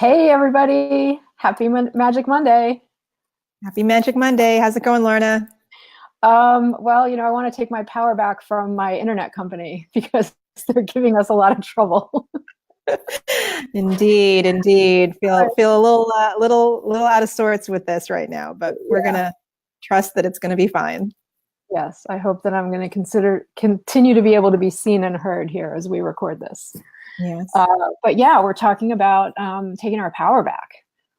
Hey, everybody. Happy Magic Monday. Happy Magic Monday. How's it going, Lorna? I want to take my power back from my internet company because they're giving us a lot of trouble. Indeed, indeed. Feel a little out of sorts with this right now, but we're Yeah. gonna trust that it's gonna be fine. Yes, I hope that I'm going to continue to be able to be seen and heard here as we record this. Yes. Uh, but yeah, we're talking about taking our power back,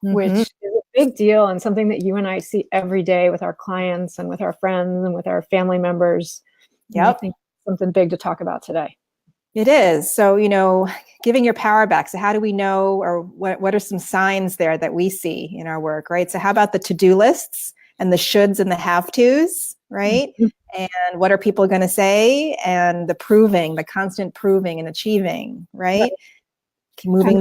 which Mm-hmm. is a big deal and something that you and I see every day with our clients and with our friends and with our family members. And I Yep, think something big to talk about today. it is. So, giving your power back. So how do we know, or what are some signs there that we see in our work, right? So how about the to-do lists and the shoulds and the have-tos, right? Mhm. And what are people going to say? And the constant proving and achieving, Right. right? And Moving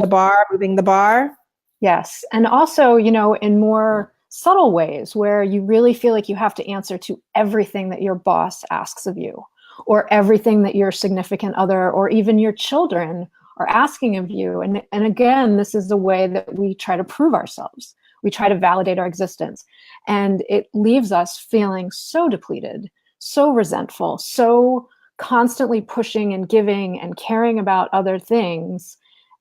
the bar. yes. And also, in more subtle ways where you really feel like you have to answer to everything that your boss asks of you, or everything that your significant other or even your children are asking of you. And again, this is the way that we try to prove ourselves. We try to validate our existence. And it leaves us feeling so depleted, so resentful, so constantly pushing and giving and caring about other things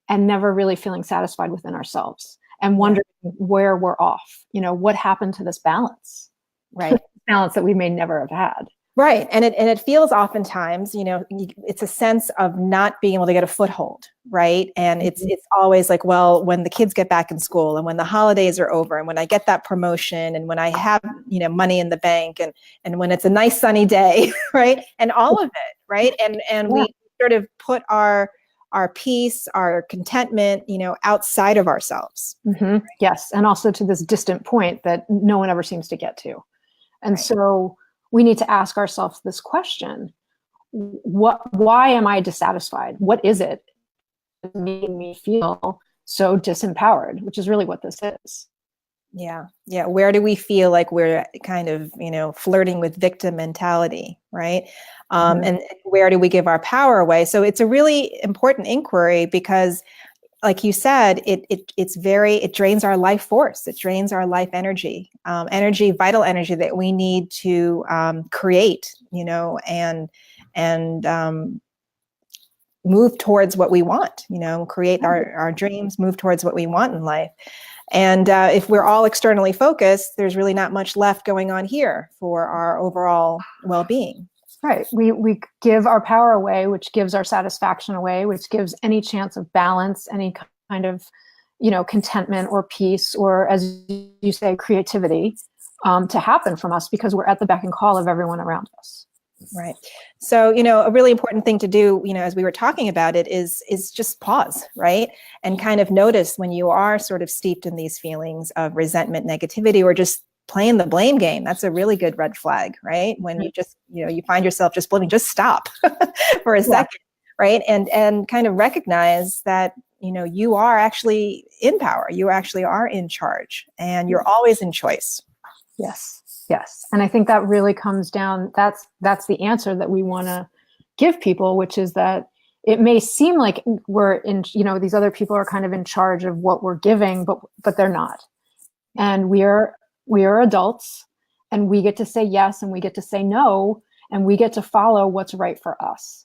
and never really feeling satisfied within ourselves and Yeah. wondering where we're off. What happened to this balance? Right. Balance that we may never have had. Right. And it feels oftentimes, it's a sense of not being able to get a foothold, right? And it's always like, well, when the kids get back in school and when the holidays are over and when I get that promotion and when I have, money in the bank and when it's a nice sunny day, right? And all of it, right? And Yeah. we sort of put our peace, our contentment, outside of ourselves. Mm-hmm. Yes. And also to this distant point that no one ever seems to get to. And Right. so we need to ask ourselves this question. Why am I dissatisfied? What is it that's making me feel so disempowered, which is really what this is. Yeah. Yeah. Where do we feel like we're kind of, flirting with victim mentality, right? Mm-hmm. And where do we give our power away? So it's a really important inquiry because, like you said, it drains our life force. It drains our life energy, vital energy that we need to create, and move towards what we want, create our dreams, move towards what we want in life. And if we're all externally focused, there's really not much left going on here for our overall well-being. Right. We give our power away, which gives our satisfaction away, which gives any chance of balance, any kind of, contentment or peace, or as you say, creativity to happen from us because we're at the beck and call of everyone around us. Right. So, a really important thing to do, as we were talking about it, is just pause, right? And kind of notice when you are sort of steeped in these feelings of resentment, negativity, or just playing the blame game. That's a really good red flag, right? When you just, you find yourself just blaming, just stop for a second, right? And kind of recognize that, you are actually in power. You actually are in charge and you're always in choice. Yes. Yes. And I think that really comes down, that's the answer that we want to give people, which is that it may seem like we're in, these other people are kind of in charge of what we're giving, but they're not. And we are adults and we get to say yes and we get to say no and we get to follow what's right for us.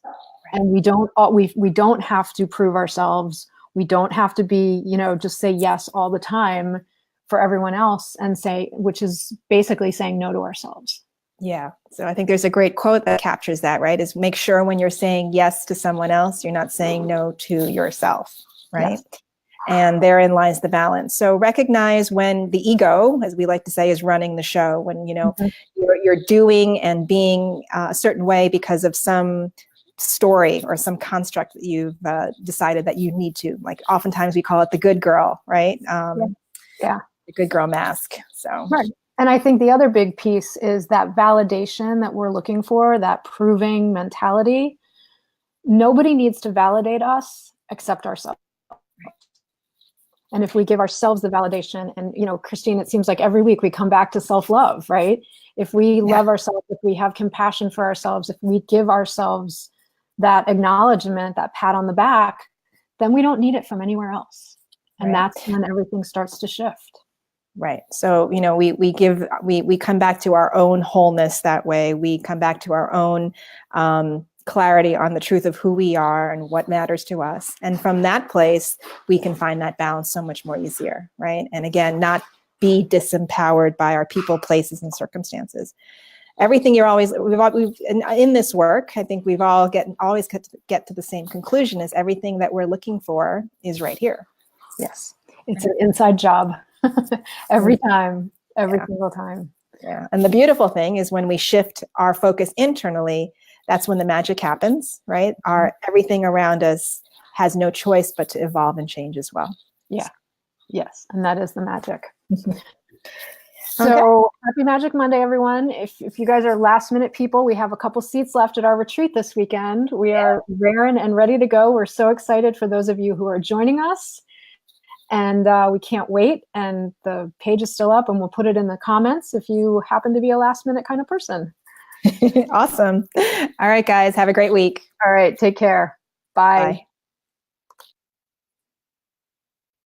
And we don't have to prove ourselves. We don't have to be, just say yes all the time for everyone else and say, which is basically saying no to ourselves. Yeah. So I think there's a great quote that captures that, right? Is make sure when you're saying yes to someone else, you're not saying no to yourself, right? Yes. And therein lies the balance. So recognize when the ego, as we like to say, is running the show, when, Mm-hmm. you're doing and being a certain way because of some story or some construct that you've decided that you need to, like oftentimes we call it the good girl, right? Yeah. The good girl mask. So. Right. And I think the other big piece is that validation that we're looking for, that proving mentality. Nobody needs to validate us except ourselves. And if we give ourselves the validation, and, Christine, it seems like every week we come back to self-love, right? If we love ourselves, if we have compassion for ourselves, if we give ourselves that acknowledgement, that pat on the back, then we don't need it from anywhere else. And that's when everything starts to shift. Right. So, we come back to our own wholeness that way. We come back to our own clarity on the truth of who we are and what matters to us. And from that place, we can find that balance so much more easier, right? And again, not be disempowered by our people, places, and circumstances. Everything we've in this work, I think we've always get to the same conclusion: is everything that we're looking for is right here. Yes. It's an inside job every time, every single time. Yeah. And the beautiful thing is when we shift our focus internally, that's when the magic happens, right? Everything around us has no choice but to evolve and change as well. Yeah. Yes. And that is the magic. So happy Magic Monday, everyone. If you guys are last minute people, we have a couple seats left at our retreat this weekend. We are raring and ready to go. We're so excited for those of you who are joining us. And we can't wait. And the page is still up, and we'll put it in the comments if you happen to be a last minute kind of person. Awesome. All right, guys, have a great week. All right, take care. Bye.